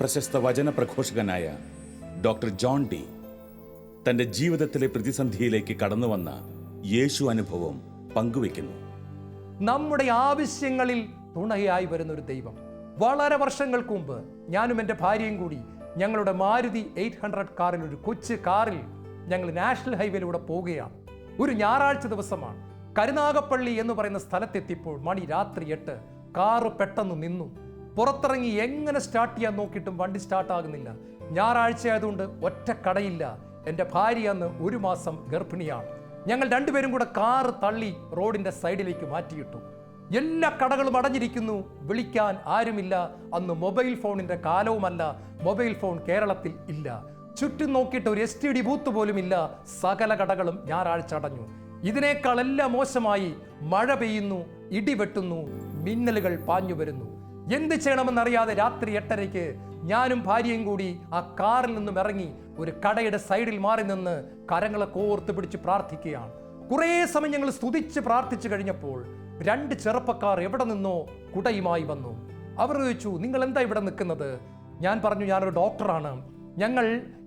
പ്രശസ്ത വചന പ്രഘോഷകനായ doctor John D തൻ്റെ ജീവിതത്തിലെ പ്രതിസന്ധിയിലേക്ക് കടന്നു വന്ന യേശു അനുഭവം പങ്കുവെക്കുന്നു. നമ്മുടെ ആവശ്യങ്ങളിൽ തുണയായി വരുന്ന ഒരു ദൈവം. വളരെ വർഷങ്ങൾക്ക് മുമ്പ് ഞാനും എൻ്റെ ഭാര്യയും കൂടി ഞങ്ങളുടെ മാരുതി 800 കാറിൽ, ഒരു കൊച്ചു കാറിൽ ഞങ്ങൾ നാഷണൽ ഹൈവേയിലൂടെ പോവുകയാണ്. ഒരു ഞായറാഴ്ച ദിവസമാണ്. കരുനാഗപ്പള്ളി എന്ന് പറയുന്ന സ്ഥലത്തെത്തിയപ്പോൾ മണി രാത്രി 8. കാറ് പെട്ടെന്ന് നിന്നു. പുറത്തിറങ്ങി എങ്ങനെ സ്റ്റാർട്ട് ചെയ്യാൻ നോക്കിയിട്ടും വണ്ടി സ്റ്റാർട്ട് ആകുന്നില്ല. ഞായറാഴ്ച ആയതുകൊണ്ട് ഒറ്റ കടയില്ല. എൻ്റെ ഭാര്യ അന്ന് 1 മാസം ഗർഭിണിയാണ്. ഞങ്ങൾ രണ്ടുപേരും കൂടെ കാറ് തള്ളി റോഡിൻ്റെ സൈഡിലേക്ക് മാറ്റിയിട്ടു. എല്ലാ കടകളും അടഞ്ഞിരിക്കുന്നു. വിളിക്കാൻ ആരുമില്ല. അന്ന് മൊബൈൽ ഫോണിൻ്റെ കാലവുമല്ല. മൊബൈൽ ഫോൺ കേരളത്തിൽ ഇല്ല. ചുറ്റും നോക്കിയിട്ട് ഒരു STD ബൂത്ത് പോലും ഇല്ല. സകല കടകളും ഞായറാഴ്ച അടഞ്ഞു. ഇതിനേക്കാളെല്ലാം മോശമായി മഴ പെയ്യുന്നു, ഇടിവെട്ടുന്നു, മിന്നലുകൾ പാഞ്ഞു വരുന്നു. എന്ത് ചെയ്യണമെന്നറിയാതെ രാത്രി 8:30 ഞാനും ഭാര്യയും കൂടി ആ കാറിൽ നിന്നും ഇറങ്ങി ഒരു കടയുടെ സൈഡിൽ മാറി നിന്ന് കരങ്ങളെ കോർത്ത് പിടിച്ച് പ്രാർത്ഥിക്കുകയാണ്. കുറേ സമയം ഞങ്ങൾ സ്തുതിച്ച് പ്രാർത്ഥിച്ചു കഴിഞ്ഞപ്പോൾ 2 ചെറുപ്പക്കാർ എവിടെ നിന്നോ കുടയുമായി വന്നു. അവർ ചോദിച്ചു, നിങ്ങൾ എന്താ ഇവിടെ നിൽക്കുന്നത്? ഞാൻ പറഞ്ഞു, ഞാനൊരു ഡോക്ടറാണ്. ഞങ്ങൾ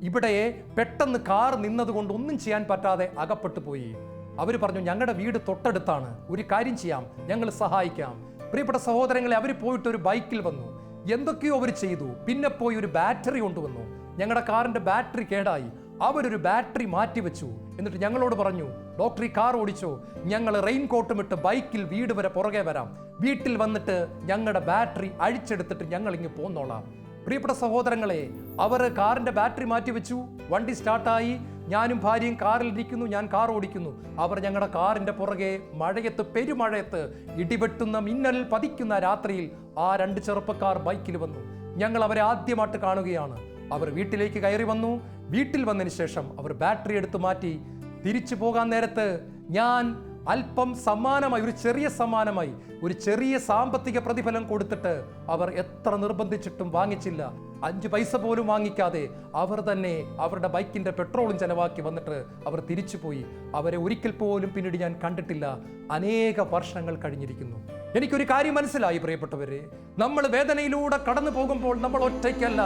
ഇവിടെ പെട്ടെന്ന് കാർ നിന്നതുകൊണ്ട് ഒന്നും ചെയ്യാൻ പറ്റാതെ അകപ്പെട്ടു പോയി. അവർ പറഞ്ഞു, ഞങ്ങളുടെ വീട് തൊട്ടടുത്താണ്, ഒരു കാര്യം ചെയ്യാം, ഞങ്ങൾ സഹായിക്കാം. പ്രിയപ്പെട്ട സഹോദരങ്ങളെ, അവർ പോയിട്ട് ഒരു ബൈക്കിൽ വന്നു. എന്തൊക്കെയോ അവർ ചെയ്തു. പിന്നെ പോയി ഒരു ബാറ്ററി കൊണ്ടുവന്നു. ഞങ്ങളുടെ കാറിന്റെ ബാറ്ററി കേടായി. അവരൊരു ബാറ്ററി മാറ്റിവെച്ചു. എന്നിട്ട് ഞങ്ങളോട് പറഞ്ഞു, ഡോക്ടർ ഈ കാർ ഓടിച്ചോ, ഞങ്ങൾ റെയിൻ കോട്ടും ഇട്ട് ബൈക്കിൽ വീട് വരെ പുറകെ വരാം. വീട്ടിൽ വന്നിട്ട് ഞങ്ങളുടെ ബാറ്ററി അഴിച്ചെടുത്തിട്ട് ഞങ്ങൾ ഇങ്ങ് പോന്നോളാം. പ്രിയപ്പെട്ട സഹോദരങ്ങളെ, അവർ കാറിന്റെ ബാറ്ററി മാറ്റിവെച്ചു. വണ്ടി സ്റ്റാർട്ടായി. ഞാനും ഭാര്യയും കാറിൽ ഇരിക്കുന്നു. ഞാൻ കാർ ഓടിക്കുന്നു. അവർ ഞങ്ങളുടെ കാറിന്റെ പുറകെ മഴയത്ത്, പെരുമഴയത്ത്, ഇടിവെട്ടുന്ന മിന്നൽ പതിക്കുന്ന രാത്രിയിൽ ആ 2 ചെറുപ്പക്കാർ ബൈക്കിൽ വന്നു. ഞങ്ങൾ അവരെ ആദ്യമായിട്ട് കാണുകയാണ്. അവർ വീട്ടിലേക്ക് കയറി വന്നു. വീട്ടിൽ വന്നതിന് ശേഷം അവർ ബാറ്ററി എടുത്തു മാറ്റി. തിരിച്ചു പോകാൻ നേരത്ത് ഞാൻ അല്പം സമ്മാനമായി, ഒരു ചെറിയ സമ്മാനമായി, ഒരു ചെറിയ സാമ്പത്തിക പ്രതിഫലം കൊടുത്തിട്ട് അവർ എത്ര നിർബന്ധിച്ചിട്ടും വാങ്ങിച്ചില്ല. 5 പൈസ പോലും വാങ്ങിക്കാതെ അവർ തന്നെ അവരുടെ ബൈക്കിന്റെ പെട്രോളും ചെലവാക്കി വന്നിട്ട് അവർ തിരിച്ചുപോയി. അവരെ ഒരിക്കൽ പോലും പിന്നീട് ഞാൻ കണ്ടിട്ടില്ല. അനേക വർഷങ്ങൾ കഴിഞ്ഞിരിക്കുന്നു. എനിക്കൊരു കാര്യം മനസ്സിലായി പ്രിയപ്പെട്ടവരെ, നമ്മൾ വേദനയിലൂടെ കടന്നു പോകുമ്പോൾ നമ്മൾ ഒറ്റയ്ക്കല്ല.